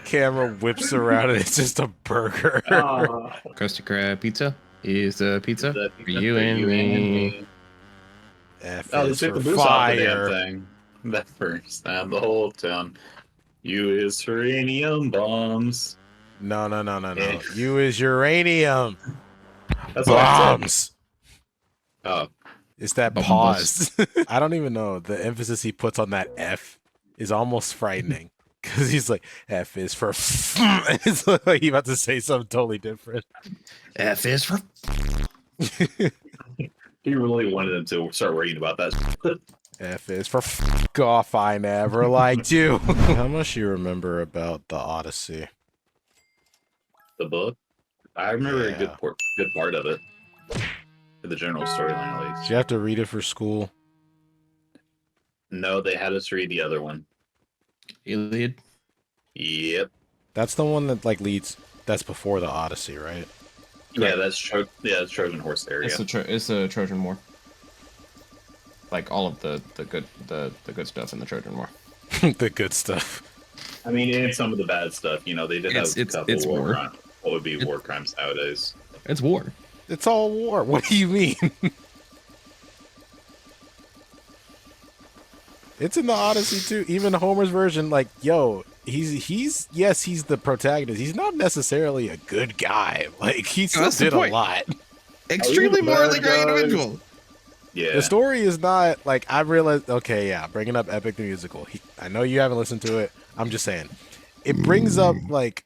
Camera whips around and it's just a burger. Krusty Krab pizza is the pizza The for you and me. F Oh, they is took for the boost off the damn fire. thing. That first time, the whole town. U is for uranium bombs. No. Yeah. U is uranium. That's what I said. Bombs. Oh, It's that Bombas. pause. I don't even know. The emphasis he puts on that F is almost frightening. Because he's like, F is for and it's like he's about to say something totally different. F is for. he really wanted them to start worrying about that. F is for off. I never liked you. How much do you remember about the Odyssey? The book. I remember Yeah. a good part of it. For the general storyline, at Did least. you have to read it for school? No, they had us read the other one. Iliad. Yep. That's the one that like leads. That's before the Odyssey, right? Yeah, that's that's Trojan Horse area. It's the Trojan War. Like all of the good stuff in the Trojan War. The good stuff. I mean, and some of the bad stuff. You know, they did have a couple it's war. crimes. What would be war crimes nowadays? It's war. It's all war. What do you mean? It's in the Odyssey too. Even Homer's version, like, yo, he's yes, he's the protagonist. He's not necessarily a good guy. Like, he still That's the did a point. lot. Extremely morally great individual. Yeah. The story is not like I realized. Okay, yeah, bringing up Epic the Musical. I know you haven't listened to it. I'm just saying, it brings up like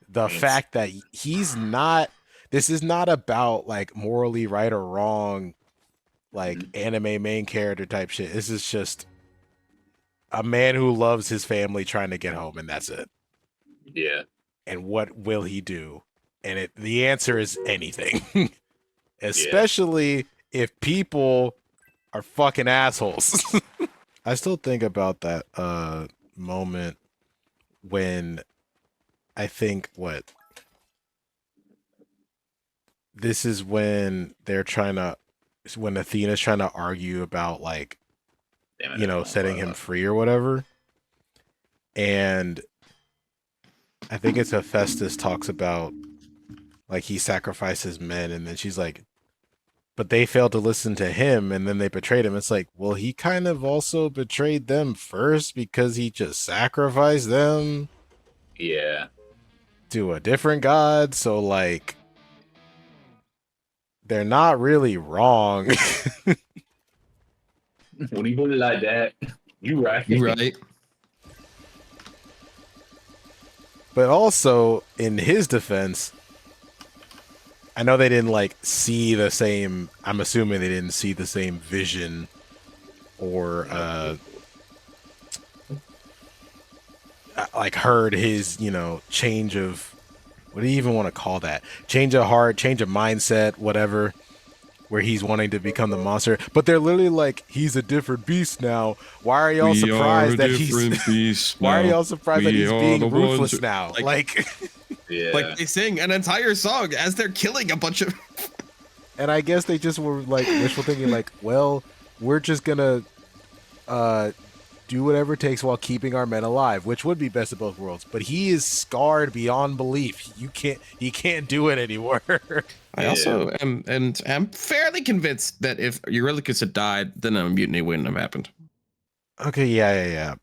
the fact that he's not. This is not about like morally right or wrong, like anime main character type shit. This is just a man who loves his family trying to get home, and that's it. Yeah. And what will he do? And the answer is anything, especially if people are fucking assholes. I still think about that moment when I think this is when when Athena's trying to argue about like, setting him free or whatever. And I think it's Hephaestus talks about like he sacrifices men, and then she's like, but they failed to listen to him and then they betrayed him. It's like, well, he kind of also betrayed them first because he just sacrificed them to a different god. So like, they're not really wrong. When you put it like that, you right. You right. But also, in his defense, I know they didn't like see the same. I'm assuming they didn't see the same vision or like heard his, change of, what do you even want to call that? Change of heart, change of mindset, whatever, where he's wanting to become the monster. But they're literally like, he's a different beast now. Why are y'all surprised that he's why are y'all surprised that he's being ruthless now? Like like they sing an entire song as they're killing a bunch of and I guess they just were like wishful thinking, like, well, we're just gonna do whatever it takes while keeping our men alive, which would be best of both worlds. But he is scarred beyond belief. He can't do it anymore. I also am fairly convinced that if Eurylochus had died, then a mutiny wouldn't have happened. Okay, yeah.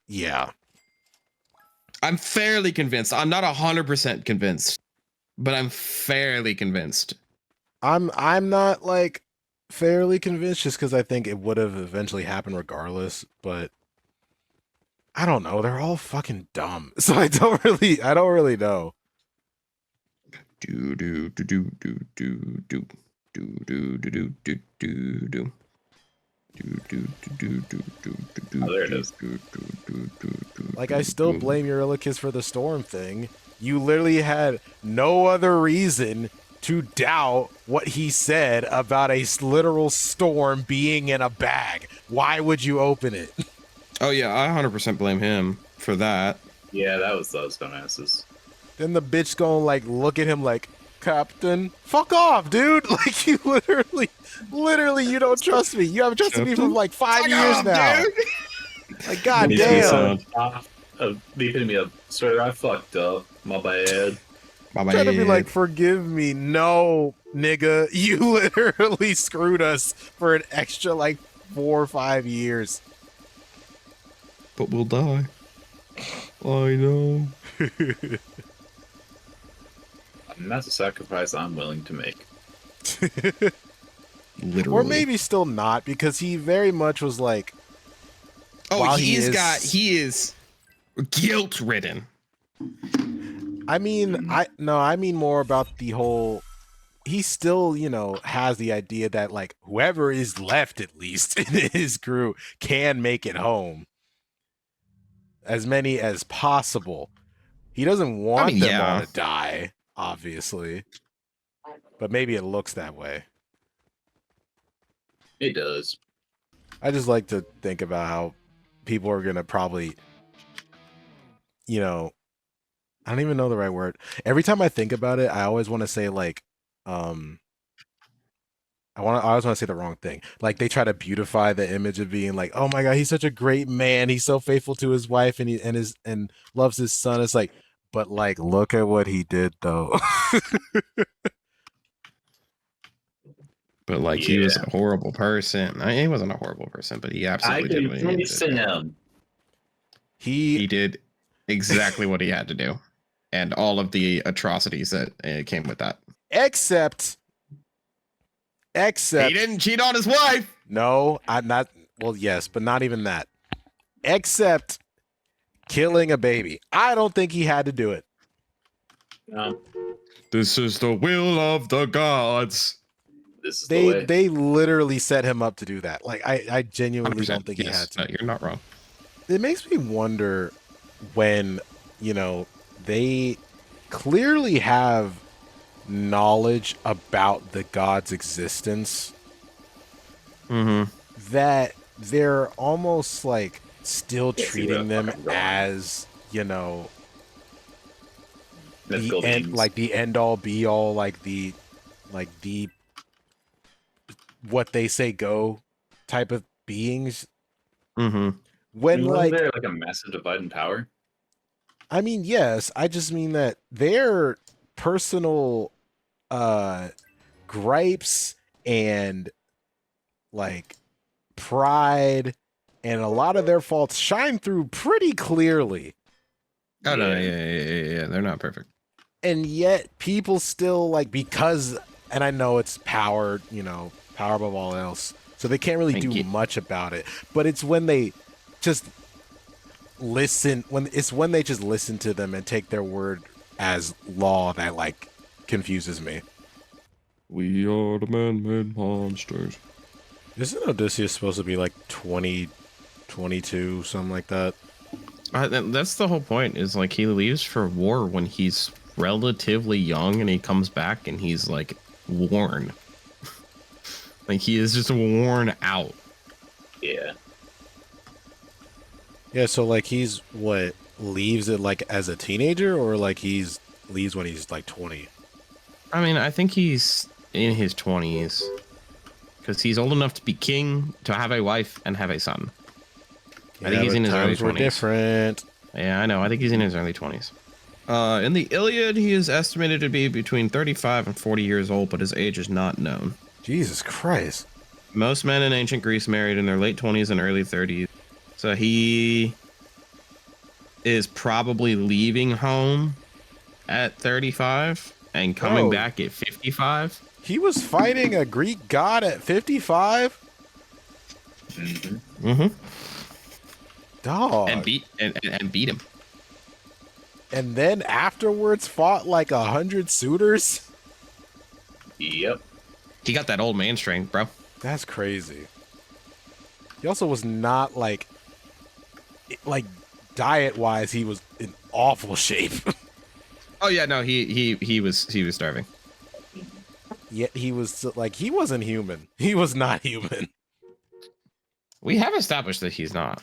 Yeah. I'm fairly convinced. I'm not 100% convinced, but I'm fairly convinced. I'm not like fairly convinced just because I think it would have eventually happened regardless, but I don't know. They're all fucking dumb. So I don't really know. Do do do do do do do do do do do do do. Oh, there it is. Like, I still blame Eurylochus for the storm thing. You literally had no other reason to doubt what he said about a literal storm being in a bag. Why would you open it? Oh yeah, I 100% blame him for that. Yeah, that was those dumbasses. Then the bitch gonna like look at him like, Captain, fuck off, dude. Like, you literally, you don't trust me. You haven't trusted me for like 5 years now. Like, What was the goddamn. sound? The epitome of, sir, I fucked up. My bad. My Trying to be like, bad. forgive me. No, nigga. You literally screwed us for an extra like 4 or 5 years. But we'll die. I know. And that's a sacrifice I'm willing to make. Or Literally. maybe still not, because he very much was like, Oh, while he is guilt ridden. I mean, I mean more about the whole, he still, has the idea that like whoever is left, at least in his crew, can make it home. As many as possible. He doesn't I want mean, them all yeah. to die, obviously. But maybe it looks that way. It does. I just like to think about how people are gonna probably, I don't even know the right word. Every time I think about it, I always want to say like, I always want to say the wrong thing. Like they try to beautify the image of being like, oh my god, he's such a great man. He's so faithful to his wife and loves his son. It's like, but like, look at what he did though. But like he was a horrible person. I mean, he wasn't a horrible person, but he absolutely did what he needed to do. Him. He did exactly what he had to do, and all of the atrocities that came with that. Except He didn't cheat on his wife. No, I'm not. Well, yes, but not even that. Except killing a baby. I don't think he had to do it. No. This is the will of the gods. This is the way. They literally set him up to do that. Like I genuinely 100%. don't think he Yes, had to. no, you're not wrong. It makes me wonder when, they clearly have knowledge about the god's existence, that they're almost like still treating them as, the end, like the end all be all, like the what they say go type of beings. When wasn't there like a massive divide in power? I mean, yes, I just mean that their personal gripes and like pride and a lot of their faults shine through pretty clearly. Oh no, yeah, they're not perfect. And yet people still like, because, and I know it's power, power above all else, so they can't really do much about it. But it's when they just listen, when they just listen to them and take their word as law, that like confuses me. We are the man-made monsters. Isn't Odysseus supposed to be like 20, 22, something like that? That's the whole point, is like he leaves for war when he's relatively young, and he comes back and he's like worn. Like he is just worn out. Yeah. Yeah, so like he's what, leaves it like as a teenager, or like leaves when he's like 20? I mean, I think he's in his 20s because he's old enough to be king, to have a wife, and have a son. Yeah, I think he's in his early 20s. Were different. Yeah, I know. I think he's in his early 20s. In the Iliad, he is estimated to be between 35 and 40 years old, but his age is not known. Jesus Christ. Most men in ancient Greece married in their late 20s and early 30s. So he is probably leaving home at 35 and coming back at 55. He was fighting a Greek god at 55? Dog. And beat him. And then afterwards fought like 100 suitors? Yep. He got that old man strength, bro. That's crazy. He also was not like diet-wise, he was in awful shape. Oh yeah, no, he was starving. Yet he was like, he wasn't human. He was not human. We have established that he's not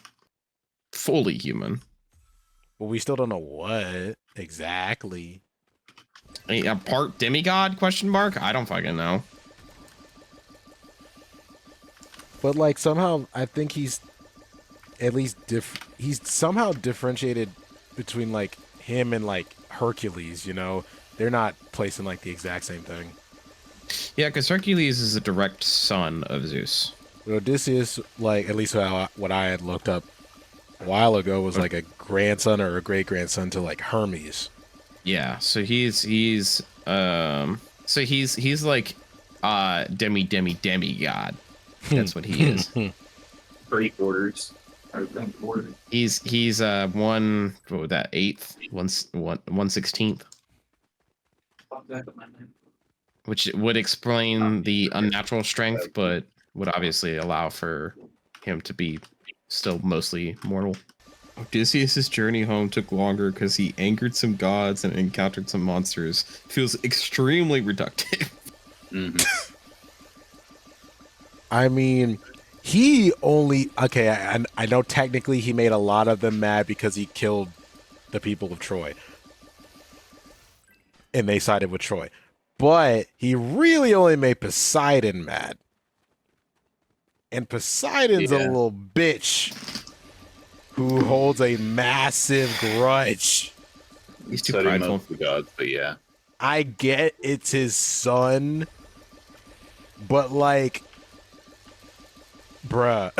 fully human. But we still don't know what exactly. A part demigod, question mark? I don't fucking know. But like somehow I think at least he's somehow differentiated between like him and like Hercules. You know, they're not placing like the exact same thing. Yeah, because Hercules is a direct son of Zeus. But Odysseus, like at least what I had looked up a while ago, was like a grandson or a great grandson to like Hermes. Yeah, so he's like demi god. That's what he is. Three quarters. He's one, what would that, eighth, 1/16th, which would explain the unnatural strength, but would obviously allow for him to be still mostly mortal. Odysseus' journey home took longer because he angered some gods and encountered some monsters. Feels extremely reductive. Mm-hmm. I mean, he only okay. I know technically he made a lot of them mad because he killed the people of Troy, and they sided with Troy. But he really only made Poseidon mad, and Poseidon's a little bitch who holds a massive grudge. He's too prideful. The gods, but yeah, I get it's his son, but like, bruh,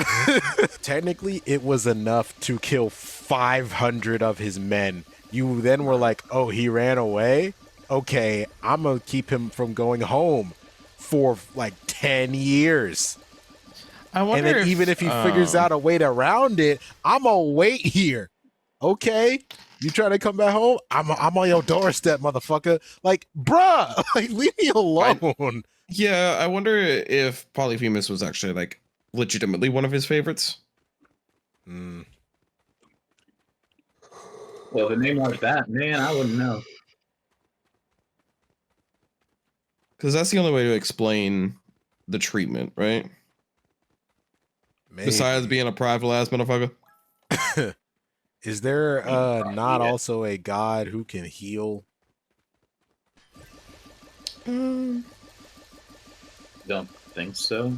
technically it was enough to kill 500 of his men. You then were like, oh, he ran away? Okay, I'm gonna keep him from going home for like 10 years. I wonder, and then even if he figures out a way around it, I'm gonna wait here. Okay, you trying to come back home? I'm on your doorstep, motherfucker. Like, bruh, like leave me alone. Yeah, I wonder if Polyphemus was actually like legitimately one of his favorites. Mm. Well, if a name like that, man, I wouldn't know. Because that's the only way to explain the treatment, right? Maybe. Besides being a prideful ass motherfucker. Is there not also a god who can heal? Don't think so.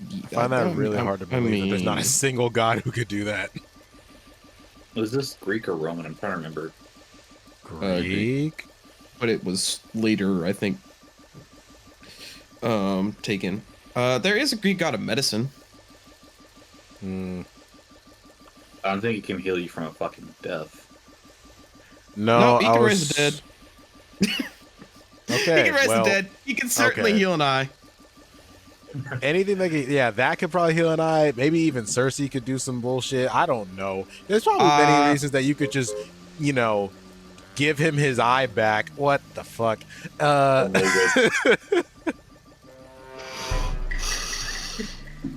I find that really hard to believe that there's not a single god who could do that. Was this Greek or Roman? I'm trying to remember. Greek? But it was later, I think, taken. There is a Greek god of medicine. Hmm. I don't think he can heal you from a fucking death. No, he can raise the dead. Okay, he can raise the dead. He can certainly heal an eye. Anything that can, that could probably heal an eye. Maybe even Cersei could do some bullshit. I don't know. There's probably many reasons that you could just, give him his eye back. What the fuck?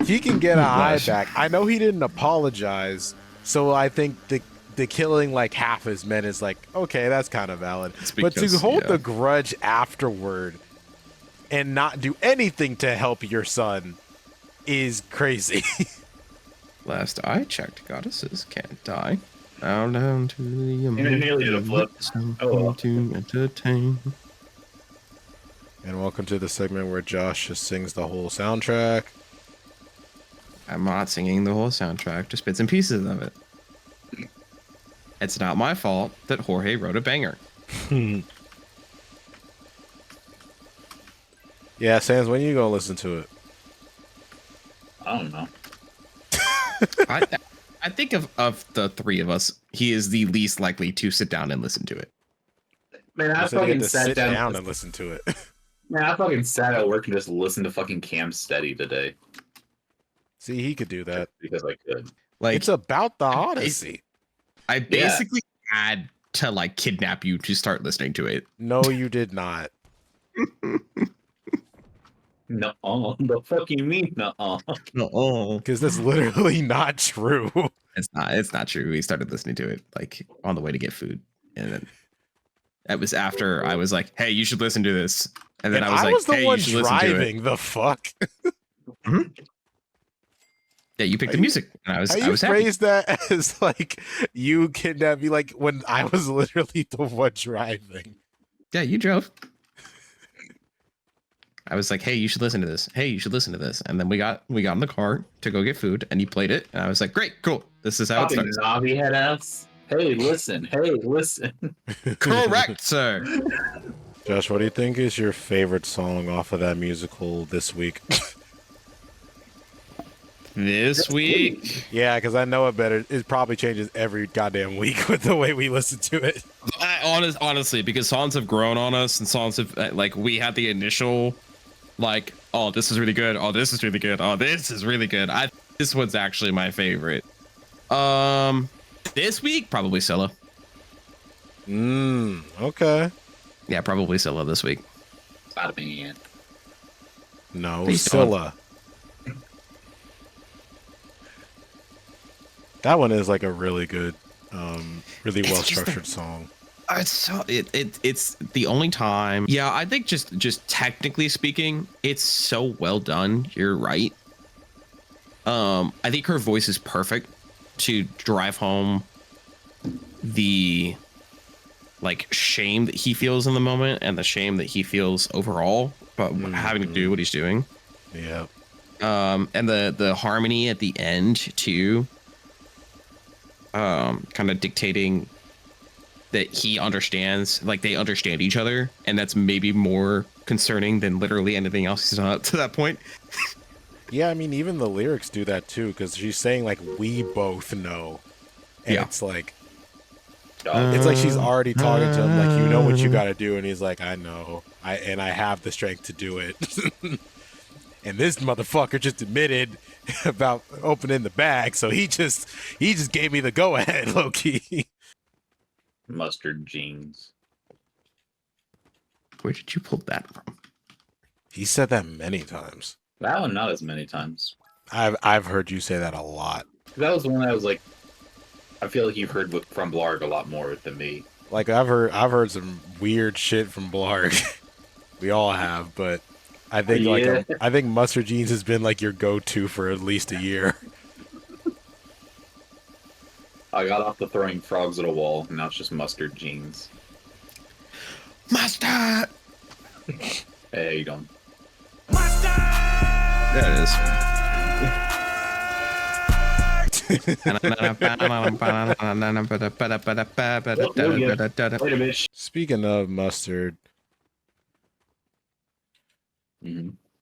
He can get an eye back. I know he didn't apologize, so I think the killing like half his men is like, okay, that's kind of valid. But to hold the grudge afterward and not do anything to help your son is crazy. Last I checked, goddesses can't die. Bow down to the to entertain. And welcome to the segment where Josh just sings the whole soundtrack. I'm not singing the whole soundtrack, just bits and pieces of it. It's not my fault that Jorge wrote a banger. Yeah, Sans, when you gonna listen to it? I don't know. I think of the three of us, he is the least likely to sit down and listen to it. Man, I fucking sat down and listen to it. Man, I fucking sat at work and just listened to fucking Cam Steady today. See, he could do that. Because I could. Like, it's about the Odyssey. I basically had to like kidnap you to start listening to it. No, you did not. No, the fuck you mean no? Because that's literally not true. It's not true. We started listening to it like on the way to get food, and then that was after I was like, "Hey, you should listen to this," and then I was like, the "Hey, one you should driving listen to it." The fuck. Yeah, you picked the music, and I was happy. Phrase that as like you kidnapped me, like when I was literally the one driving. Yeah, you drove. I was like, hey, you should listen to this. Hey, you should listen to this. And then we got in the car to go get food, and he played it, and I was like, great, cool. This is how it Fucking starts. knobby head ass. Hey, listen. Hey, listen. Correct, sir. Josh, what do you think is your favorite song off of that musical this week? This week, Yeah, because I know it better. It probably changes every goddamn week with the way we listen to it. honestly, because songs have grown on us, and songs have like we had the initial, like, oh, this is really good. Oh, this is really good. Oh, this is really good. This one's actually my favorite. This week probably Scylla. Okay. Yeah, probably Scylla this week. Spider-Man. No, Please Scylla. That one is like a really good, really well structured song. It's so it's the only time. Yeah, I think just technically speaking, it's so well done. You're right. I think her voice is perfect to drive home the like shame that he feels in the moment and the shame that he feels overall about having to do what he's doing. Yeah. And the harmony at the end too. Kind of dictating that he understands, like they understand each other, and that's maybe more concerning than literally anything else he's done up to that point. Yeah, I mean, even the lyrics do that too, because she's saying like we both know, and it's like she's already talking to him like, you know what you got to do, and he's like, I know, I have the strength to do it. And this motherfucker just admitted about opening the bag, so he just gave me the go ahead, low key. Mustard jeans. Where did you pull that from? He said that many times. That one, not as many times. I've heard you say that a lot. That was the one I was like, I feel like you've heard from Blarg a lot more than me. Like I've heard some weird shit from Blarg. We all have, but I think I think Mustard Jeans has been like your go-to for at least a year. I got off the throwing frogs at a wall, and now it's just mustard jeans. Mustard! Hey, how you doing? Mustard! There it is. Speaking of mustard,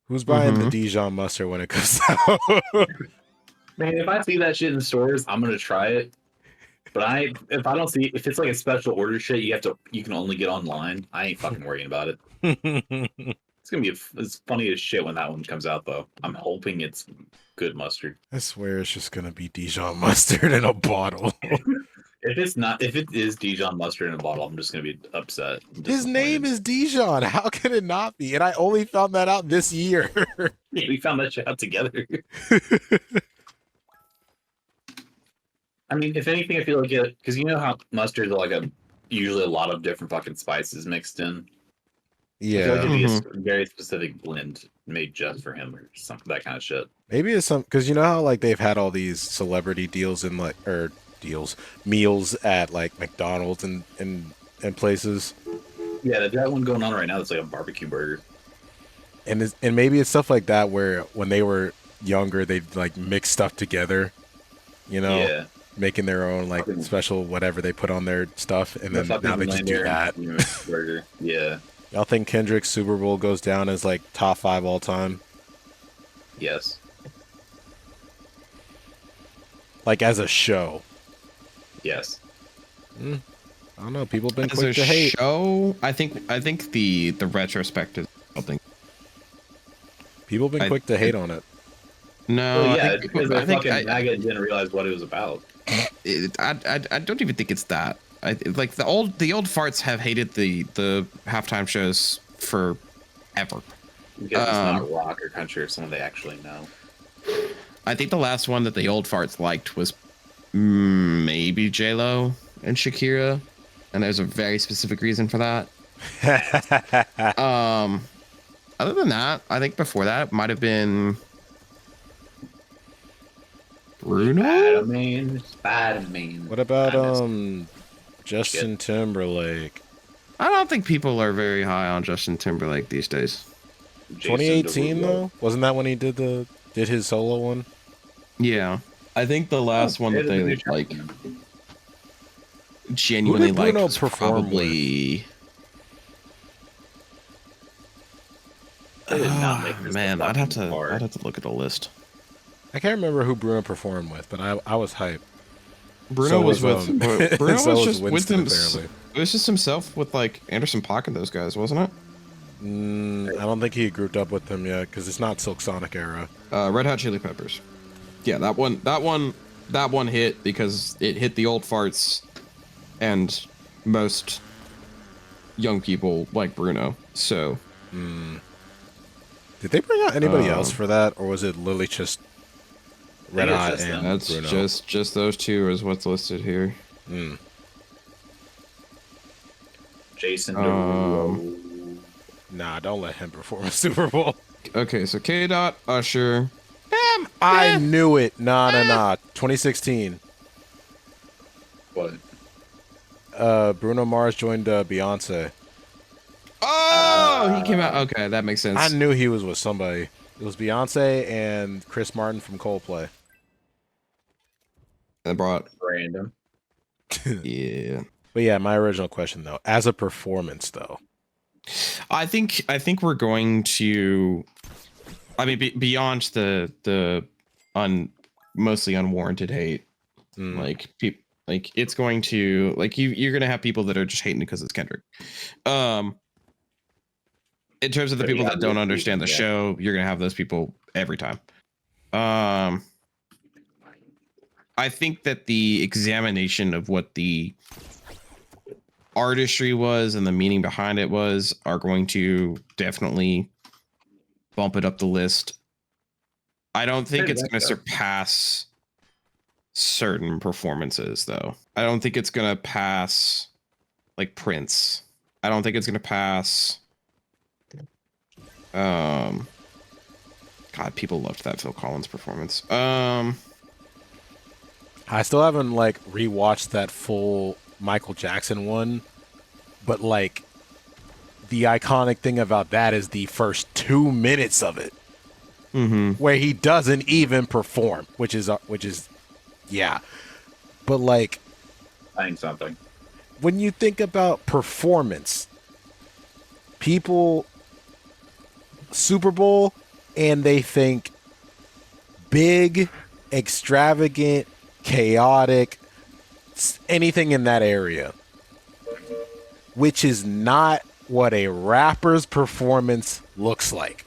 who's buying the Dijon mustard when it comes out? Man, if I see that shit in stores, I'm gonna try it. But if I don't see, if it's like a special order shit, you can only get online. I ain't fucking worrying about it. It's gonna be it's funny as shit when that one comes out, though. I'm hoping it's good mustard. I swear it's just gonna be Dijon mustard in a bottle. If it is Dijon mustard in a bottle, I'm just gonna be upset. His name is Dijon. How can it not be? And I only found that out this year. Yeah, we found that shit out together. I mean, if anything, I feel like it, because you know how mustards are like usually a lot of different fucking spices mixed in. Yeah, I feel like it'd be a very specific blend made just for him or something, that kind of shit. Maybe it's some, because you know how like they've had all these celebrity deals in like meals at like McDonald's and places. Yeah, they've got one going on right now that's like a barbecue burger. And maybe it's stuff like that where when they were younger they'd like mix stuff together, you know. Yeah. Making their own like special whatever they put on their stuff, and then now they just do that. Burger. Yeah. Y'all think Kendrick's Super Bowl goes down as like top 5 all time? Yes. Like as a show? Yes. I don't know. People have been as quick to hate. Show, I think the retrospect is something. People have been quick to hate on it. No, well, yeah, because I think maggot didn't realize what it was about. I don't even think it's that. Like the old farts have hated the halftime shows forever. Because it's not rock or country or someone they actually know. I think the last one that the old farts liked was maybe J-Lo and Shakira, and there's a very specific reason for that. Other than that, I think before that it might have been Bruno? Spider-Man. What about Justin Timberlake? I don't think people are very high on Justin Timberlake these days. Jason 2018 Derulo. though, wasn't that when he did his solo one? Yeah, I think the last one that the new they chapter. like Who genuinely did liked Bruno was perform probably. They did not make this Man, the I'd have fucking to hard. look at the list. I can't remember who Bruno performed with, but I was hyped. Bruno So was was with Bruno so was was just with Winston him. apparently. It was just himself with like Anderson .Paak and those guys, wasn't it? I don't think he grouped up with them yet because it's not Silk Sonic era. Red Hot Chili Peppers. Yeah, that one hit because it hit the old farts, and most young people like Bruno. So, Did they bring out anybody else for that, or was it literally just Red it's Hot just and them. that's Bruno? just those two is what's listed here. Jason Derulo. Nah, don't let him perform a Super Bowl. Okay, so K. Dot, Usher. I knew it. Nah. 2016. What? Bruno Mars joined Beyonce. Oh, he came out. Okay, that makes sense. I knew he was with somebody. It was Beyonce and Chris Martin from Coldplay. I brought. Random. Yeah. But yeah, my original question though, as a performance though, I think we're going to. I mean, beyond the mostly unwarranted hate, like people, like it's going to like you're gonna have people that are just hating because it's Kendrick. In terms of the people that don't understand the show, you're gonna have those people every time. I think that the examination of what the artistry was and the meaning behind it was are going to definitely bump it up the list. I don't think it's going to surpass certain performances, though. I don't think it's going to pass like Prince. I don't think it's going to pass. God, people loved that Phil Collins performance. I still haven't like rewatched that full Michael Jackson one, but like the iconic thing about that is the first 2 minutes of it, where he doesn't even perform, which is yeah. But like, Saying something. when you think about performance, people Super Bowl and they think big, extravagant, chaotic, anything in that area, which is not what a rapper's performance looks like.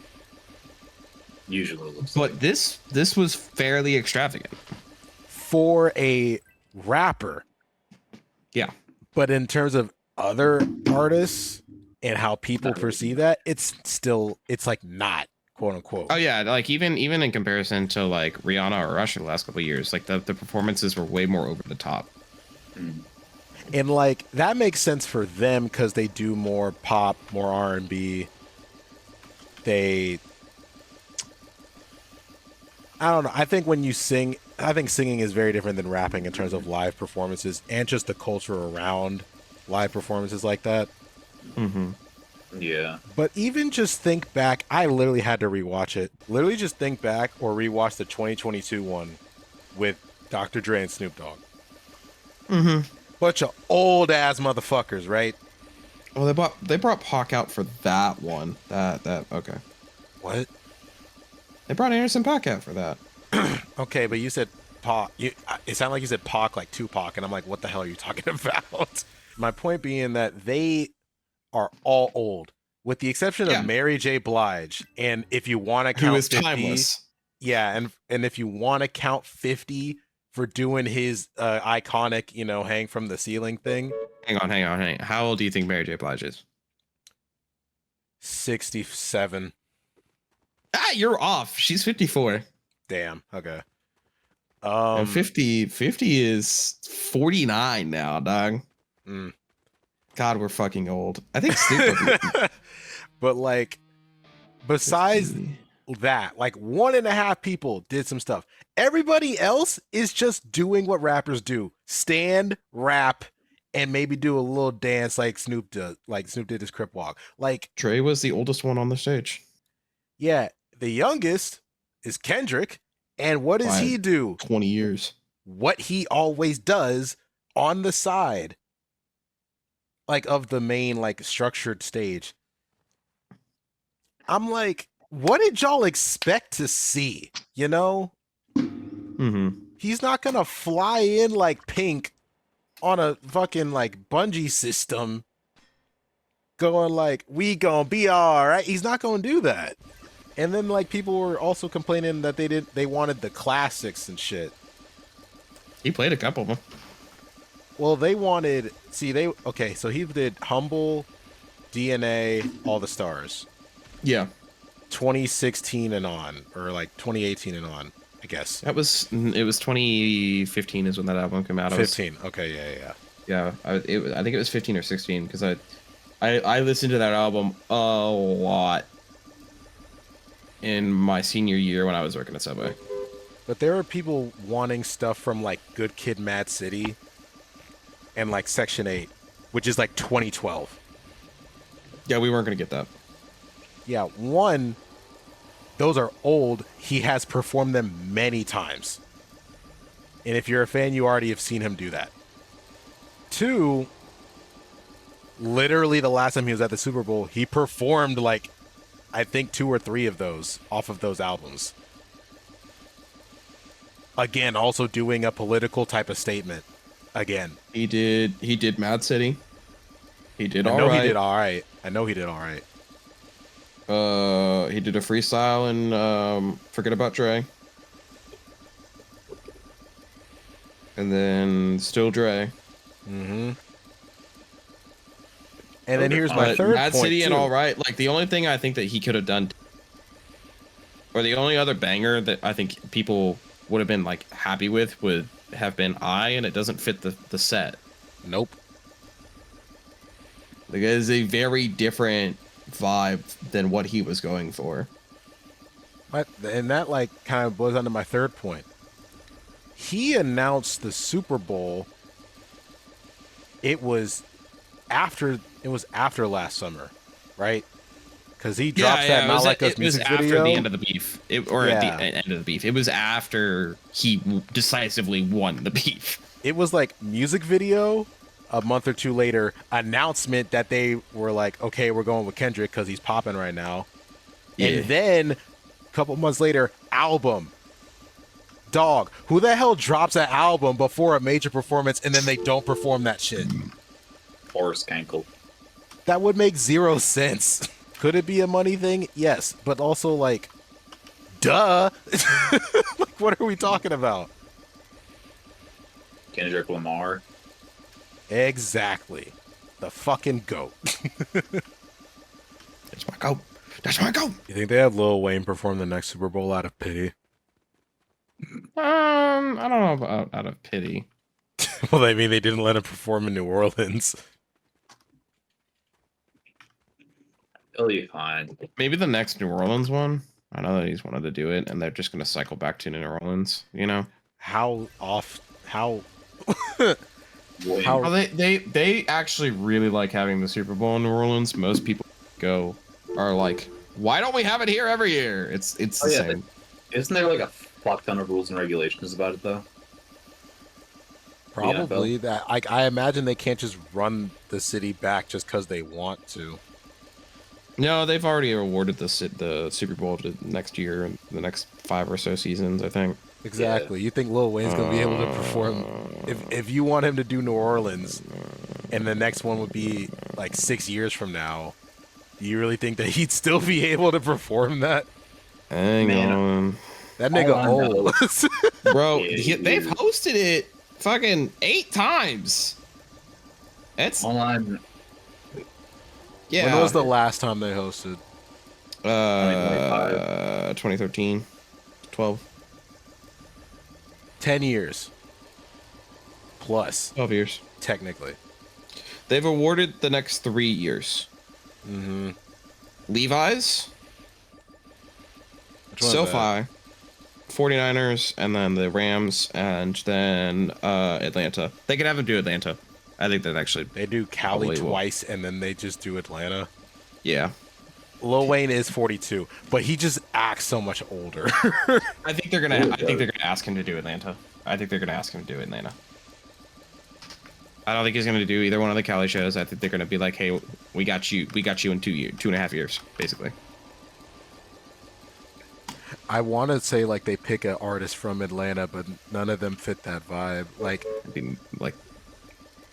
Usually looks but like. this was fairly extravagant For a rapper. Yeah. But in terms of other artists and how people perceive that, it's like not, quote unquote. Oh yeah, like even in comparison to like Rihanna or Usher the last couple of years, like the performances were way more over the top. And like that makes sense for them because they do more pop, more R&B. I don't know. I think when you sing, I think singing is very different than rapping in terms of live performances and just the culture around live performances like that. Yeah. But even just think back, I literally had to rewatch it. Literally just think back or rewatch the 2022 one with Dr. Dre and Snoop Dogg. Bunch of old ass motherfuckers, right? Well, they brought Pac out for that one. That okay. What? They brought Anderson .Paak out for that. Okay, but you said Pac. It sounded like you said Pac like Tupac, and I'm like, what the hell are you talking about? My point being that they are all old, with the exception of Mary J. Blige, and if you want to count, who is 50, timeless. Yeah, and if you want to count 50 for doing his iconic, hang from the ceiling thing. Hang on. How old do you think Mary J. Blige is? 67. You're off. She's 54. Damn. Okay. And 50 is 49 now, dog. God, we're fucking old. I think Snoop. But like, besides that, like 1.5 people did some stuff. Everybody else is just doing what rappers do: stand, rap, and maybe do a little dance like Snoop does. Like Snoop did his Crip Walk. Like Dre was the oldest one on the stage. Yeah, the youngest is Kendrick, and what does By he do? 20 years. What he always does on the side, like of the main like structured stage. I'm like, what did y'all expect to see? You know, Mm-hmm. he's not gonna fly in like Pink on a fucking like bungee system, going like, "We gonna be all right." He's not gonna do that. And then like people were also complaining that they wanted the classics and shit. He played a couple of them. Well, they wanted okay, so he did Humble, DNA, All the Stars. Yeah. 2016 and on, or like 2018 and on, I guess. It was 2015 is when that album came out. 15. Okay, yeah. Yeah, I think it was 15 or 16 because I listened to that album a lot in my senior year when I was working at Subway. But there are people wanting stuff from like Good Kid, Mad City, and like Section 8, which is like 2012. Yeah, we weren't gonna get that. Yeah, one, those are old. He has performed them many times. And if you're a fan, you already have seen him do that. Two, literally the last time he was at the Super Bowl, he performed like, I think 2 or 3 of those off of those albums. Again, also doing a political type of statement. Again. He did Mad City. He did all I know right. he did all right. I know he did all right. He did a freestyle and Forget About Dre. And then Still Dre. Mm-hmm. And then here's my third Mad point, City too. and all right. Like the only thing I think that he could have done, or the only other banger that I think people would have been like happy with would have been I, and it doesn't fit the set. Nope. Like it is a very different vibe than what he was going for. And that like kind of boils on to my third point. He announced the Super Bowl. It was after last summer, right? Because he drops that Not Like Us music video. It was after the end of the beef, at the end of the beef. It was after he decisively won the beef. It was like music video. A month or two later, announcement that they were like, okay, we're going with Kendrick because he's popping right now. Yeah. And then a couple months later, album. Dog, who the hell drops an album before a major performance and then they don't perform that shit? Forrest Cankle. That would make 0 sense. Could it be a money thing? Yes, but also like, duh. Like, what are we talking about? Kendrick Lamar. Exactly. The fucking GOAT. That's my GOAT. That's my GOAT. You think they had Lil Wayne perform the next Super Bowl out of pity? I don't know about out of pity. Well, I mean, they didn't let him perform in New Orleans. He'll be fine. Maybe the next New Orleans one. I know that he's wanted to do it, and they're just going to cycle back to New Orleans. You know how they actually really like having the Super Bowl in New Orleans. Most people are like, why don't we have it here every year? It's the same. Isn't there like a fuck ton of rules and regulations about it though? Probably that. I imagine they can't just run the city back just because they want to. No, they've already awarded the Super Bowl to next year and the next 5 or so seasons, I think. Exactly. Yeah. You think Lil Wayne's gonna be able to perform? If you want him to do New Orleans, and the next one would be like 6 years from now, do you really think that he'd still be able to perform that? Hang on. That nigga old. Bro, they've hosted it fucking 8 times. It's online. Yeah. When was the last time they hosted? 2013. 12. 10 years. Plus. 12 years. Technically. They've awarded the next 3 years. Mm-hmm. Levi's. SoFi. 49ers, and then the Rams, and then Atlanta. They could have them do Atlanta. I think that actually... They do Cali twice, and then they just do Atlanta. Yeah. Lil Wayne is 42, but he just acts so much older. I think they're gonna ask him to do Atlanta. I think they're gonna ask him to do Atlanta. I don't think he's gonna do either one of the Cali shows. I think they're gonna be like, hey, we got you in 2.5 years, basically. I want to say like they pick an artist from Atlanta, but none of them fit that vibe. Like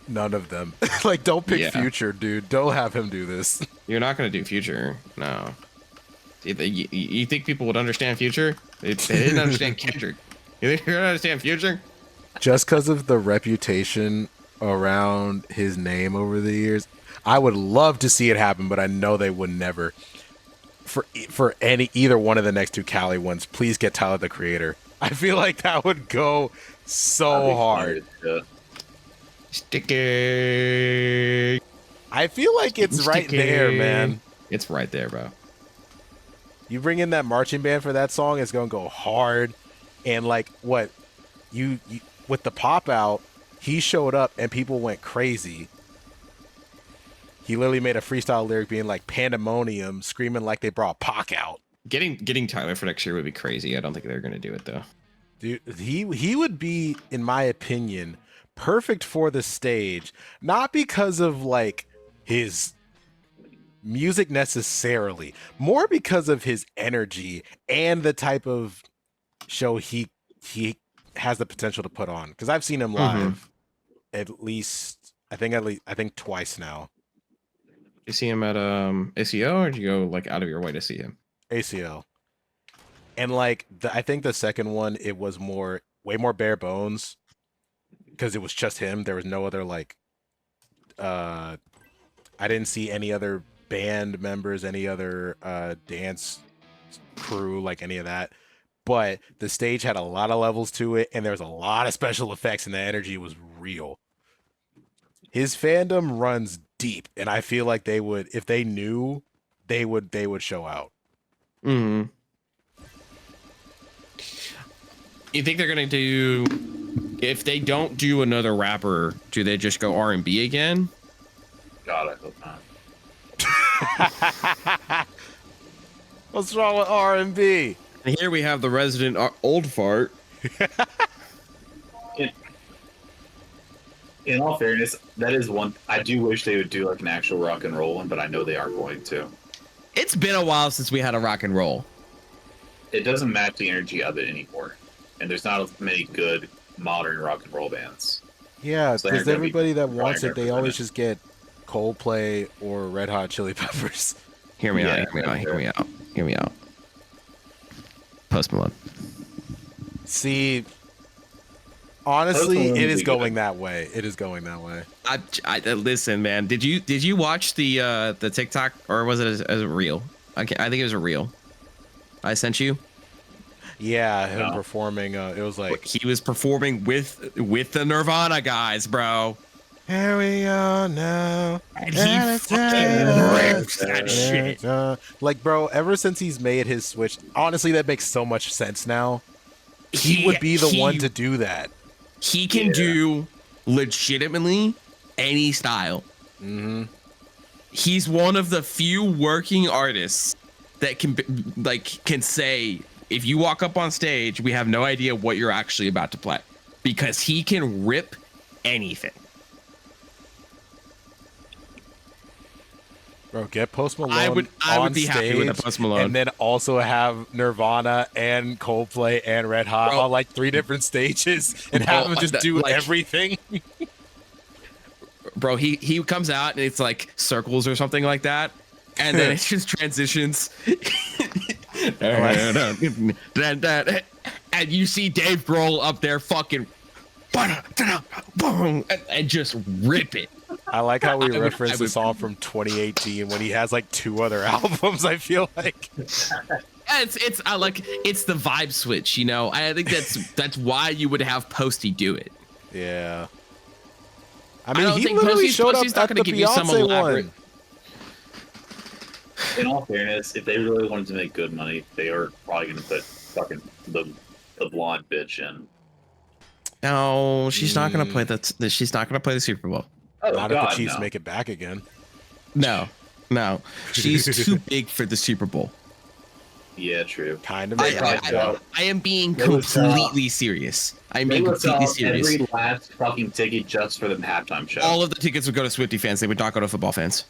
none of them. Like don't pick Future, dude. Don't have him do this. You're not gonna do Future, no. You think people would understand Future? They didn't understand Kendrick. You think you're gonna understand Future? Just because of the reputation around his name over the years, I would love to see it happen, but I know they would never. For either one of the next two Cali ones, please get Tyler the Creator. I feel like that would go so hard. Sticky. I feel like it's right there, man. It's right there, bro. You bring in that marching band for that song, it's gonna go hard. And like what you with the pop out, he showed up and people went crazy. He literally made a freestyle lyric being like pandemonium, screaming like they brought Pac out. Getting Tyler for next year would be crazy. I don't think they're gonna do it though. Dude, he would be, in my opinion, perfect for the stage, not because of like his music necessarily, more because of his energy and the type of show he has the potential to put on. Because I've seen him live at least I think twice now. You see him at ACO, or did you go like out of your way to see him? ACO. And like I think the second one, it was way more bare bones because it was just him. There was no other like I didn't see any other band members, any other dance crew, like any of that. But the stage had a lot of levels to it, and there was a lot of special effects, and the energy was real. His fandom runs deep, and I feel like they would, if they knew, they would show out. You think they're gonna do? If they don't do another rapper, do they just go R&B again? God, I hope not. What's wrong with R&B? And here we have the resident old fart. In all fairness, that is one. I do wish they would do like an actual rock and roll one, but I know they aren't going to. It's been a while since we had a rock and roll. It doesn't match the energy of it anymore, and there's not as many good modern rock and roll bands. Yeah, So because they're everybody that wants trying it, to they always represent just get Coldplay or Red Hot Chili Peppers. Hear me Yeah, Hear me out. Post Malone. See, honestly, Post Malone it would is be going good. that way. It is going that way. I listen, man. Did you watch the TikTok, or was it as a reel? I think it was a reel. I sent you. Yeah, him No. performing. It was like, He was performing with the Nirvana guys, bro. here we are now. And he fucking rips that shit. Like, bro, ever since he's made his switch, honestly, that makes so much sense now. He would be the one to do that. He can do legitimately any style. Mm-hmm. He's one of the few working artists that can say, if you walk up on stage, we have no idea what you're actually about to play, because he can rip anything. Bro, get Post Malone I would on be happy with a stage, Post Malone. and then also have Nirvana and Coldplay and Red Hot Bro. on like 3 different stages, and have them just do like- everything. Bro, he comes out and it's like circles or something like that, and then it just transitions. And you see Dave Grohl up there fucking and just rip it. I like how we I reference the would- song from 2018 when he has like 2 other albums. I feel like It's the vibe switch, you know. I think that's why you would have Posty do it. yeah. I I mean, don't he think literally Posty's showed up not at gonna the give you some Beyonce elaborate- one. In all fairness, if they really wanted to make good money, they are probably going to put fucking the blonde bitch in. No, she's not gonna play the. She's not gonna play the Super Bowl. Oh Not if God, the Chiefs no. make it back again. No, No, she's too big for the Super Bowl. Yeah, true. Kind of. I am being They would completely serious. I'm They being would completely sell serious. every last fucking ticket just for the halftime show. All of the tickets would go to Swiftie fans. They would not go to football fans.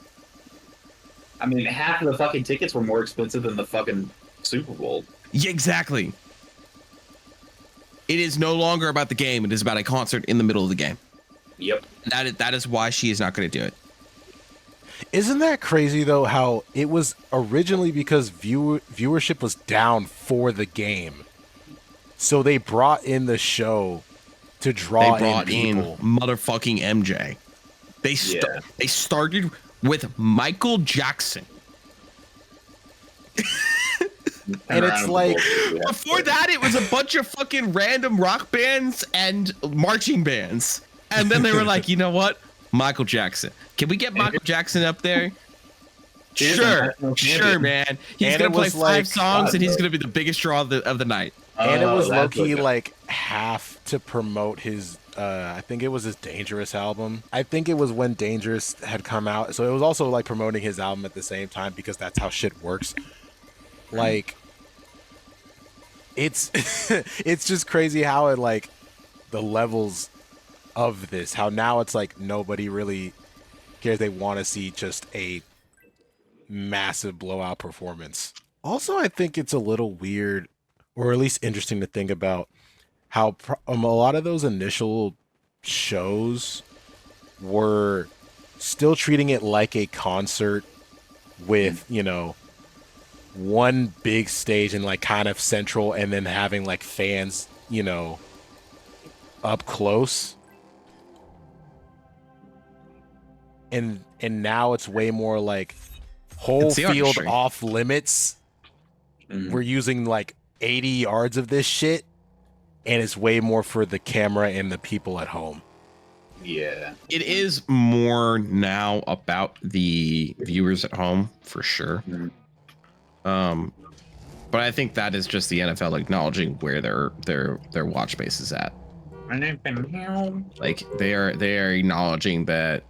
I mean, half of the fucking tickets were more expensive than the fucking Super Bowl. Yeah, exactly. It is no longer about the game. It is about a concert in the middle of the game. Yep. That is why she is not going to do it. Isn't that crazy though? How it was originally because viewership was down for the game, so they brought in the show to draw in people. Motherfucking MJ. They started with Michael Jackson. And it's like, before that, it was a bunch of fucking random rock bands and marching bands. And then they were like, you know what? Michael Jackson. Can we get Michael Jackson up there? Sure, man. He's going to play 5 songs and he's going to be the biggest draw of the night. And it was low-key like half to promote his, I think it was his Dangerous album. I think it was when Dangerous had come out. So it was also like promoting his album at the same time because that's how shit works. Like, it's it's just crazy how it like the levels of this, how now it's like nobody really cares. They want to see just a massive blowout performance. Also, I think it's a little weird, or at least interesting to think about how a lot of those initial shows were still treating it like a concert with, you know, one big stage and like kind of central, and then having like fans, you know, up close. And now it's way more like whole field off limits. We're using like 80 yards of this shit, and it's way more for the camera and the people at home. Yeah. It is more now about the viewers at home for sure. But I think that is just the NFL acknowledging where their watch base is at. Like they are acknowledging that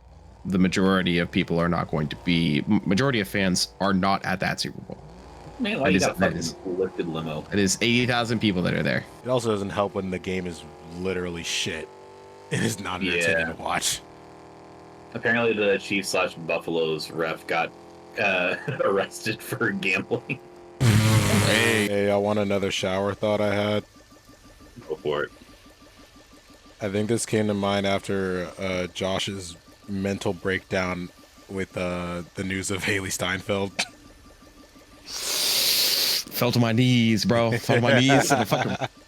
the majority of people are not going to be, majority of fans are not at that Super Bowl. Man, why you got fucking lifted limo? It is 80,000 people that are there. It also doesn't help when the game is literally shit. It is not entertaining to watch. Apparently the Chiefs/Buffalo's ref got arrested for gambling. Hey, I want another shower thought I had. Go for it. I think this came to mind after Josh's mental breakdown with the news of Haley Steinfeld. Fell to my knees, bro. Fell to my knees.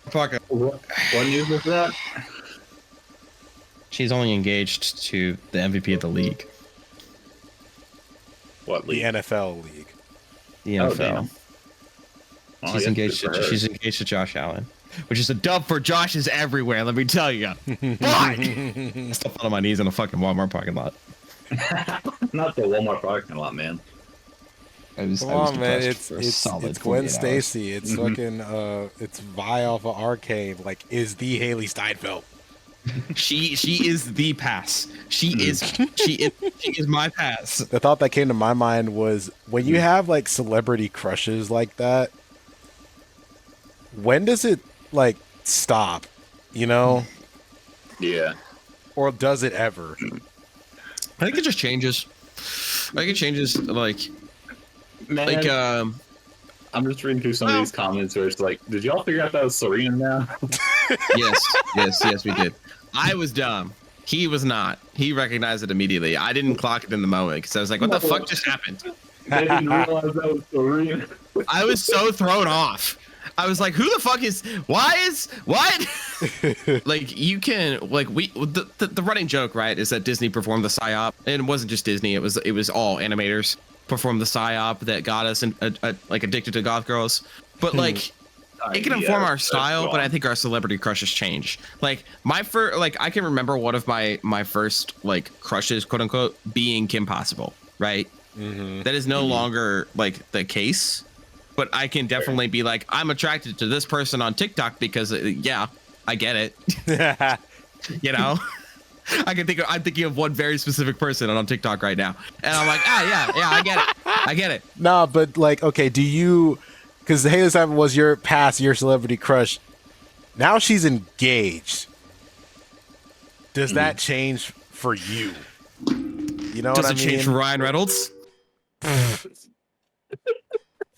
Fucking. What news was that? She's only engaged to the MVP of the league. What league? The NFL league. The NFL. She's engaged to Josh Allen, which is a dub for Josh's everywhere. Let me tell you. Fuck! Still fell on my knees in a fucking Walmart parking lot. Not the Walmart parking lot, man. Come on, man! It's Gwen Stacy. It's fucking it's Vi off of Arcade. Like, is the Haley Steinfeld? She is the pass. She is my pass. The thought that came to my mind was when you have like celebrity crushes like that, when does it like stop? You know? Yeah. Or does it ever? I think it just changes. I think it changes like Man, I'm just reading through some of these comments where it's like, did y'all figure out that was Serena now? Yes, we did. I was dumb. He was not. He recognized it immediately. I didn't clock it in the moment because I was like, what the fuck just happened? I didn't realize that was Serena. I was so thrown off. I was like, who the fuck is, what? Like, you can, like, the running joke, right, is that Disney performed the PSYOP. And it wasn't just Disney, it was all animators performed the PSYOP that got us like addicted to goth girls. But like, it can inform our style, but I think our celebrity crushes change. Like I can remember one of my first like crushes, quote unquote, being Kim Possible, right? That is no longer like the case, but I can definitely be like, I'm attracted to this person on TikTok because yeah, I get it. You know? I'm thinking of one very specific person on TikTok right now, and I'm like, yeah, I get it. Nah, but like, okay, do you? Because Haley Simon was your celebrity crush. Now she's engaged. Does that change for you? You know Does what I it mean? change for Ryan Reynolds?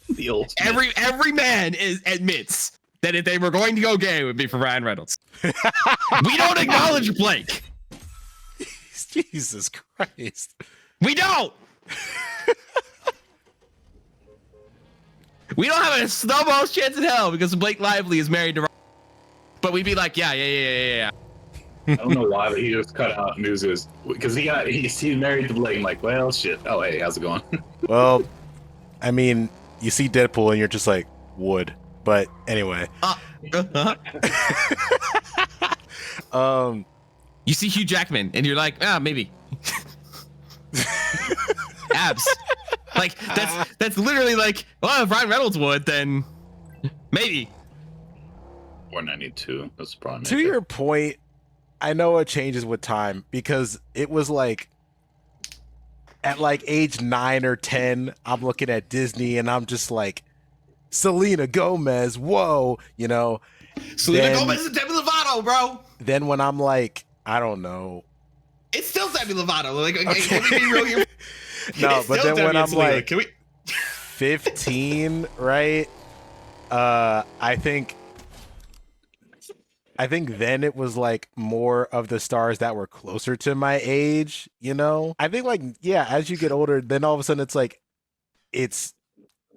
The old Every man admits that if they were going to go gay, it would be for Ryan Reynolds. We don't acknowledge Blake. Jesus Christ. We don't. We don't have a snowball's chance in hell because Blake Lively is married to Ryan. But we'd be like, yeah. I don't know why, but he just cut out news because he's married to Blake. I'm like, well, shit. Oh, hey, how's it going? Well, I mean, you see Deadpool and you're just like, would. But anyway. You see Hugh Jackman and you're like, maybe. Abs. Like that's literally like, well, if Ryan Reynolds would, then maybe. 492. That's the problem. To your point, I know it changes with time because it was like at like age 9 or 10, I'm looking at Disney and I'm just like, Selena Gomez, whoa, you know. Selena Gomez is Demi Lovato, bro. Then when I'm like, I don't know. It's still Demi Lovato. Like, Okay. can we be real here? No, but then when I'm like can we 15, right? I think then it was like more of the stars that were closer to my age, you know? I think like, yeah, as you get older, then all of a sudden it's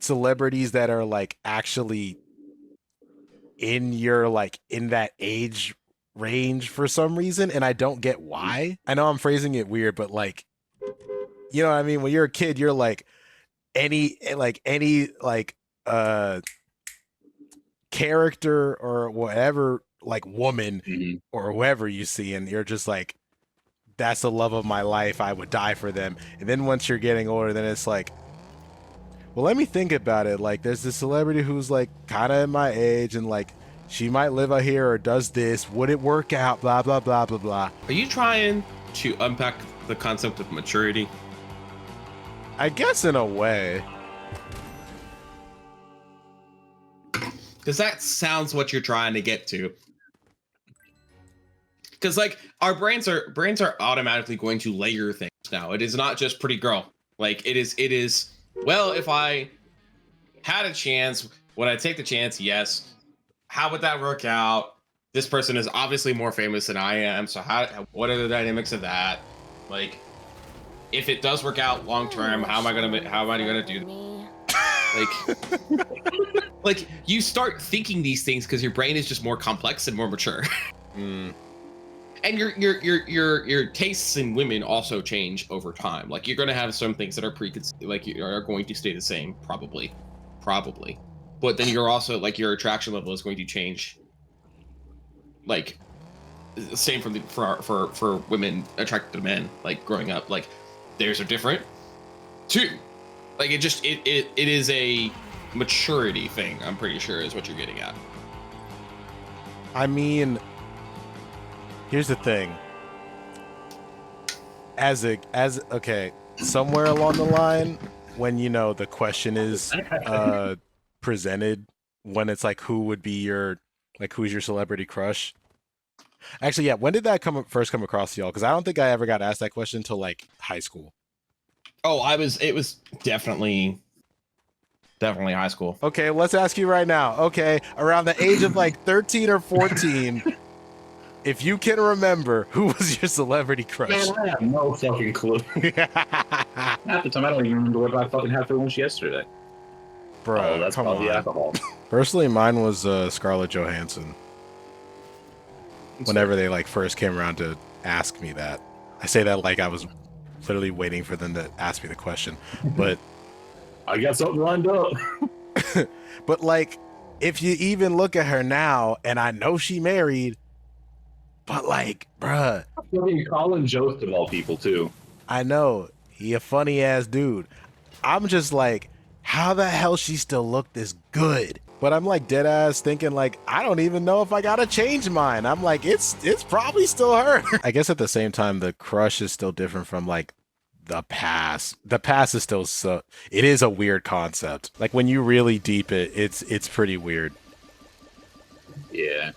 celebrities that are like actually in your like in that age range for some reason, and I don't get why. I know I'm phrasing it weird, but like, you know what I mean? When you're a kid, you're like any character or whatever, like woman or whoever you see, and you're just like, that's the love of my life. I would die for them. And then once you're getting older, then it's like, well, let me think about it. Like, there's this celebrity who's like kind of in my age, and like she might live out here or does this. Would it work out? Blah blah blah blah blah. Are you trying to unpack the concept of maturity? I guess in a way. Because that sounds what you're trying to get to. Because like our brains are automatically going to layer things now. It is not just pretty girl. Like it is. Well, if I had a chance, would I take the chance? Yes. How would that work out? This person is obviously more famous than I am. So what are the dynamics of that? Like, if it does work out long term, how am I gonna do? Like you start thinking these things because your brain is just more complex and more mature. And your tastes in women also change over time. Like you're gonna have some things that are are going to stay the same, probably. But then you're also like your attraction level is going to change. Like same for women attracted to men. Like growing up, like theirs are different too. Like it is a maturity thing. I'm pretty sure is what you're getting at. I mean, here's the thing. Okay, somewhere along the line, when the question is presented, when it's like who's your celebrity crush? Actually, yeah, when did that first come across to y'all? Because I don't think I ever got asked that question until like high school. Oh, it was definitely high school. Okay, let's ask you right now. Okay, around the age of like 13 or 14, if you can remember, who was your celebrity crush? Man, I have no fucking clue. Half the time, I don't even remember what I fucking had for lunch yesterday. Bro, that's come probably on. alcohol. Personally, mine was Scarlett Johansson. Whenever they like first came around to ask me that, I say that like I was literally waiting for them to ask me the question, but I got something lined up. But like, if you even look at her now, and I know she married, but like, bruh, Fucking Colin Jost of all people too. I know he a funny ass dude. I'm just like, how the hell she still look this good? But I'm like dead ass thinking like I don't even know if I gotta change mine. I'm like it's probably still her. I guess at the same time the crush is still different from like the past. The past is still so it is a weird concept. Like when you really deep it, it's pretty weird. Yeah.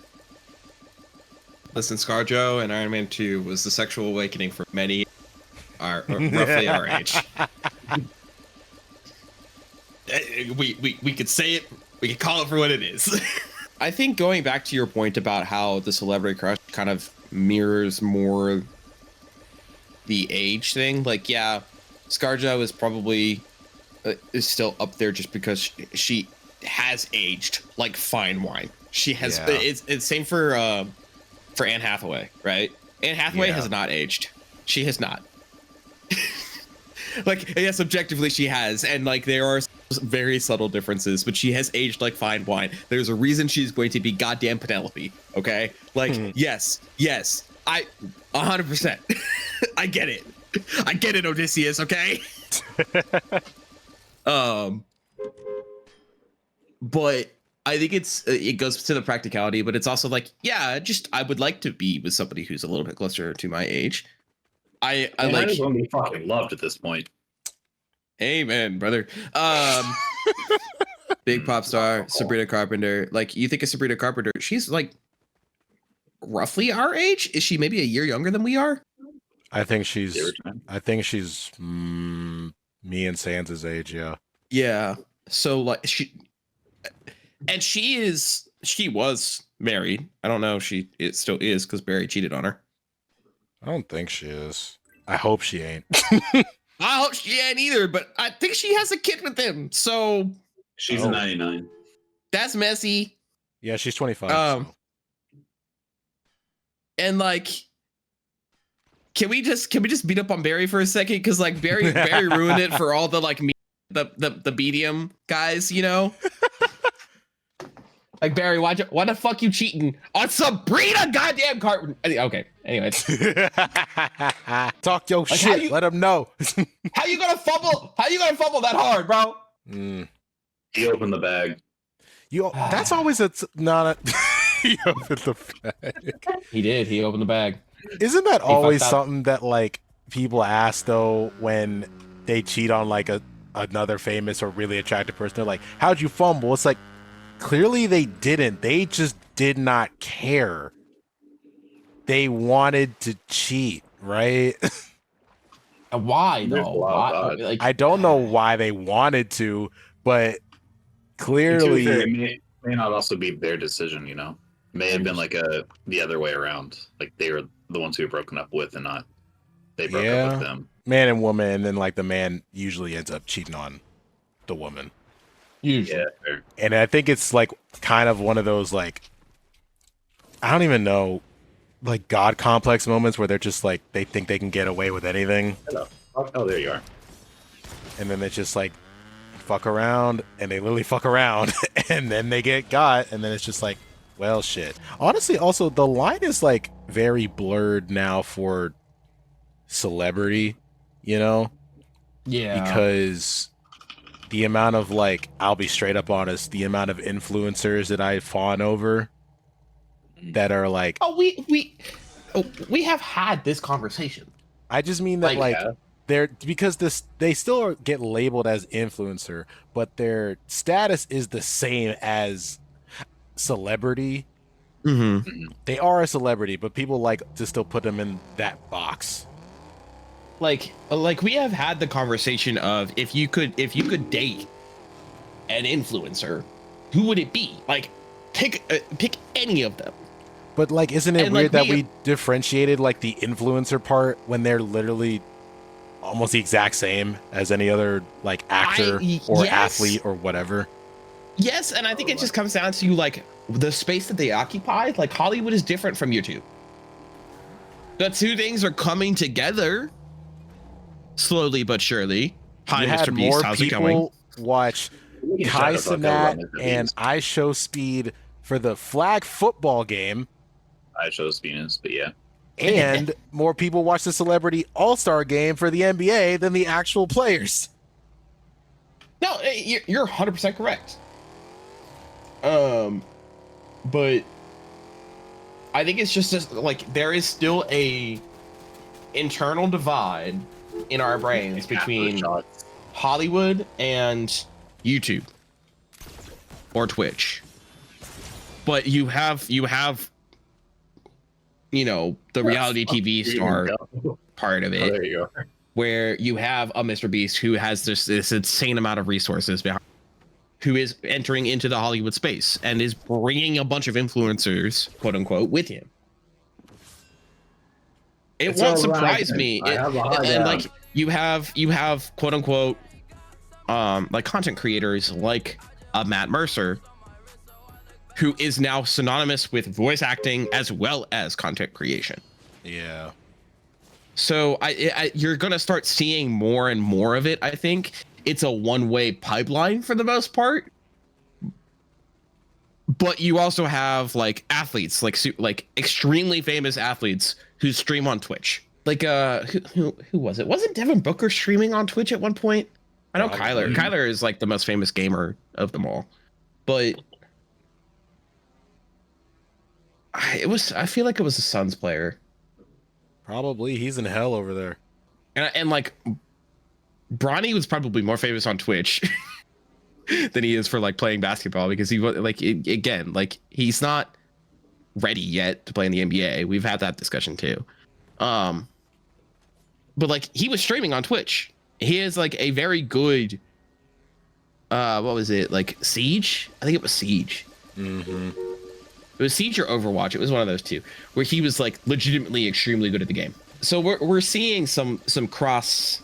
Listen, ScarJo and Iron Man 2 was the sexual awakening for many roughly our age. We could say it. We could call it for what it is. I think going back to your point about how the celebrity crush kind of mirrors more the age thing. Like, yeah, ScarJo is probably is still up there just because she has aged like fine wine. She has. Yeah. It's same for Anne Hathaway, right? Anne Hathaway has not aged. She has not. Like, yes, objectively she has, and like there are very subtle differences, but she has aged like fine wine. There's a reason she's going to be goddamn Penelope. Okay, like yes, I 100%. I get it, Odysseus. Okay. But I think it goes to the practicality, but it's also like, yeah, just I would like to be with somebody who's a little bit closer to my age. I just want to be fucking loved at this point. Amen, brother. Big pop star Sabrina Carpenter. Like, you think of Sabrina Carpenter, she's like roughly our age. Is she maybe a year younger than we are? I think she's me and Sans' age. Yeah. So like she was married. I don't know if it still is because Barry cheated on her. I don't think she is. I hope she ain't. I hope she ain't either, but I think she has a kid with him. So she's a 99. That's messy. Yeah, she's 25. So. And like, can we just beat up on Barry for a second? Because like Barry ruined it for all the like the medium guys, you know. Like, Barry, why the fuck you cheating on Sabrina goddamn Carpenter? Okay, anyways. Talk your like shit. Let him know. How you gonna fumble? How you gonna fumble that hard, bro? He opened the bag. That's always not a... He opened the bag. He did. He opened the bag. Isn't that always something that, like, people ask, though, when they cheat on, like, another famous or really attractive person? They're like, how'd you fumble? It's like, clearly they didn't. They just did not care. They wanted to cheat, right? Why though? Why? Like, I don't know why they wanted to, but clearly it may not also be their decision, you know. It may have been like the other way around. Like they were the ones who were broken up with and not they broke up with them. Man and woman, and then like the man usually ends up cheating on the woman. Usually. Yeah, and I think it's like kind of one of those like I don't even know, like God complex moments where they're just like they think they can get away with anything. Hello. Oh, there you are. And then it's just like fuck around, and they literally fuck around, and then they get got, and then it's just like, well, shit. Honestly, also the line is like very blurred now for celebrity, you know? Yeah. Because the amount of like, I'll be straight up honest, the amount of influencers that I fawn over that are like, we have had this conversation. I just mean that like they're because they still get labeled as influencer, but their status is the same as celebrity. Mm-hmm. They are a celebrity, but people like to still put them in that box. Like we have had the conversation of if you could date an influencer, who would it be? Like pick any of them. But like, isn't it weird that we differentiated like the influencer part when they're literally almost the exact same as any other like actor or athlete or whatever? Yes, and I think it just comes down to like the space that they occupy. Like Hollywood is different from YouTube. The two things are coming together slowly but surely. Hi, Mr. Beast. How's it going? Watch Kai Cenat and I Show Speed for the flag football game. I Show Speed, but yeah. And more people watch the Celebrity All-Star game for the NBA than the actual players. No, you're 100% correct. But I think it's just like there is still a internal divide in our brains between Hollywood and YouTube or Twitch. But you have the reality TV star part of it. There you go. Where you have a Mr. Beast who has this insane amount of resources behind, who is entering into the Hollywood space and is bringing a bunch of influencers, quote unquote, with him. It won't surprise me. And like you have quote unquote, like content creators like Matt Mercer, who is now synonymous with voice acting as well as content creation. Yeah. So you're gonna start seeing more and more of it. I think it's a one-way pipeline for the most part, but you also have like athletes, like extremely famous athletes who stream on Twitch. Like who was it? Wasn't Devin Booker streaming on Twitch at one point? I know Kyler. Kyler is like the most famous gamer of them all, but I feel like it was a Suns player. Probably. He's in hell over there. And like Bronny was probably more famous on Twitch than he is for like playing basketball, because he was like, again, like he's not ready yet to play in the NBA. We've had that discussion too. But like he was streaming on Twitch. He is like a very good what was it, like Siege? I think it was Siege. Mm-hmm. It was Siege or Overwatch. It was one of those two, where he was like legitimately extremely good at the game. So we're seeing some crisscross,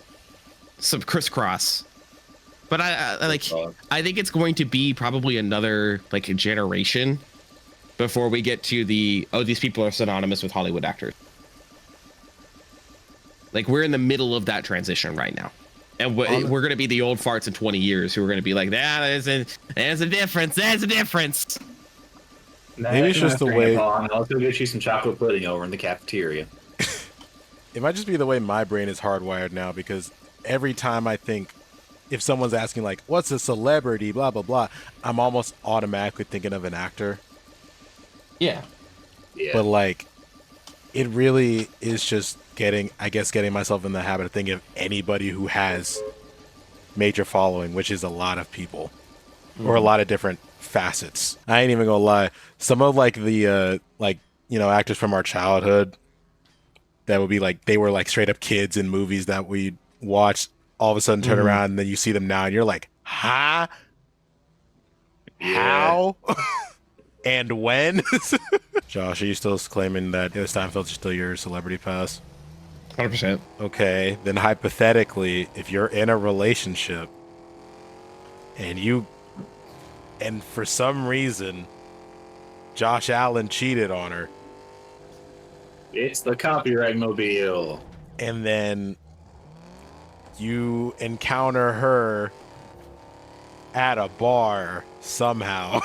but I think it's going to be probably another like generation before we get to these people are synonymous with Hollywood actors. Like we're in the middle of that transition right now, and we're going to be the old farts in 20 years who are going to be like, there's a difference. There's a difference. Maybe it's just the way. I'll go get you some chocolate pudding over in the cafeteria. It might just be the way my brain is hardwired now, because every time I think, if someone's asking like, what's a celebrity, blah, blah, blah, I'm almost automatically thinking of an actor. Yeah. But like, it really is just getting myself in the habit of thinking of anybody who has major following, which is a lot of people, or a lot of different facets. I ain't even gonna lie. Some of like the actors from our childhood that would be like, they were like straight up kids in movies that we watched, all of a sudden turn around and then you see them now and you're like, huh? How? And when? Josh, are you still claiming that Steinfeld's still your celebrity pass? 100%. Okay, then hypothetically, if you're in a relationship and for some reason Josh Allen cheated on her, it's the copyright mobile, and then you encounter her at a bar somehow.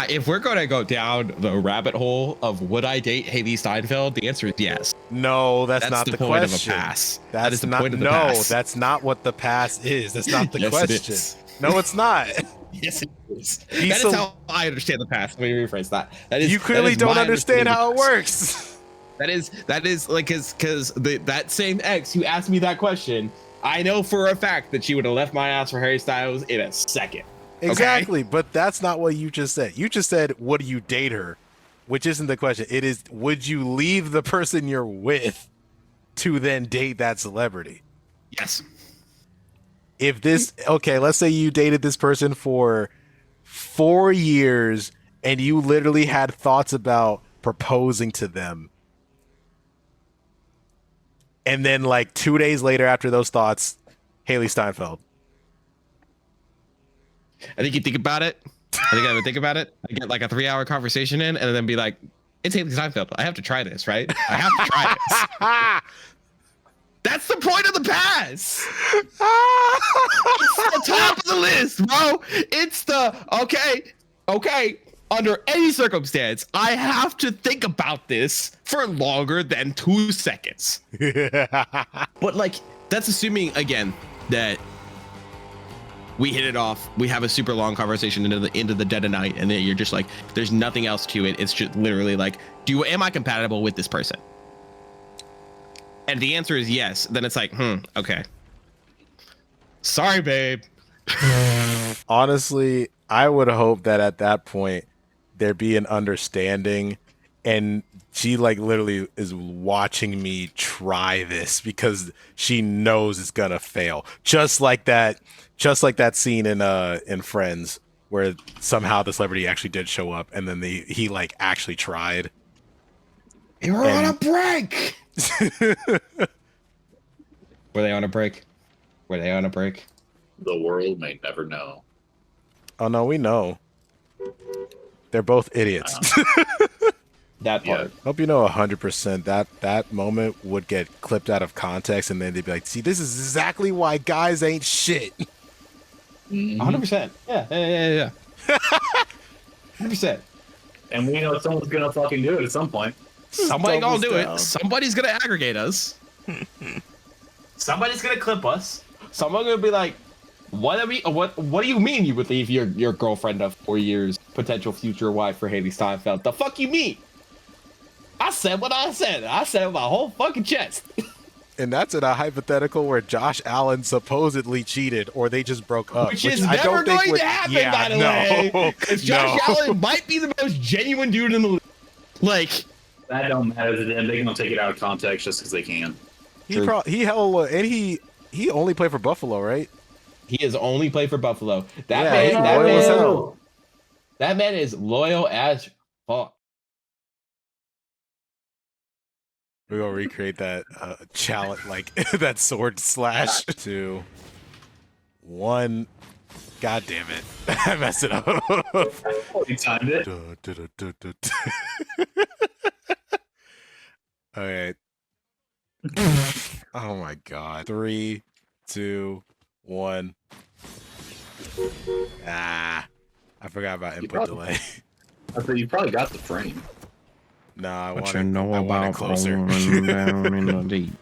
If we're going to go down the rabbit hole of would I date Haley Steinfeld, the answer is yes. No, that's not the point question. Of a pass. That is the not, point of the no, pass. That's not what the pass is. That's not the Yes, question. It is. No, it's not. Yes, it is. That is how I understand the pass. Let me rephrase that. You clearly don't understand how it works. That is like, because that same ex who asked me that question, I know for a fact that she would have left my ass for Harry Styles in a second. Exactly, okay? But that's not what you just said. You just said, would you date her? Which isn't the question. It is, would you leave the person you're with to then date that celebrity? Yes. If this, okay, let's say you dated this person for 4 years and you literally had thoughts about proposing to them. And then like 2 days later after those thoughts, Haley Steinfeld. I think you think about it. I would think about it. I get like a 3-hour conversation in and then be like, it's Haley Steinfeld. I have to try this, right? I have to try this. That's the point of the pass. It's the top of the list, bro. It's the, okay. Under any circumstance, I have to think about this for longer than 2 seconds. But like, that's assuming, again, that we hit it off. We have a super long conversation into the dead of night, and then you're just like, there's nothing else to it. It's just literally like, am I compatible with this person? And the answer is yes. Then it's like, okay. Sorry, babe. Honestly, I would hope that at that point there be an understanding, and she like literally is watching me try this because she knows it's gonna fail. Just like that scene in Friends where somehow the celebrity actually did show up, and then he like actually tried. They were on a break. Were they on a break? Were they on a break? The world may never know. Oh no, we know. They're both idiots. That part. Hope you know 100% that moment would get clipped out of context, and then they'd be like, "See, this is exactly why guys ain't shit." 100%. Yeah. 100%. And we know someone's gonna fucking do it at some point. Somebody gonna do it. Somebody's gonna aggregate us. Somebody's gonna clip us. Someone's gonna be like, what do you mean you would leave your girlfriend of 4 years, potential future wife for Haley Steinfeld? The fuck you mean? I said what I said. I said it with my whole fucking chest. And that's in a hypothetical where Josh Allen supposedly cheated, or they just broke up. Which is never going to happen, by the way. Because Josh Allen might be the most genuine dude in the league. Like, that don't matter to them. They're gonna take it out of context just because they can. He only played for Buffalo, right? He has only played for Buffalo. That man is loyal as fuck. We're gonna recreate that challenge, like that sword slash. 2, 1. God damn it! I messed it up. You timed it. All right. Oh my god. 3, 2, 1. I forgot about input delay. I thought you probably got the frame. No, I What want it closer. down in the deep.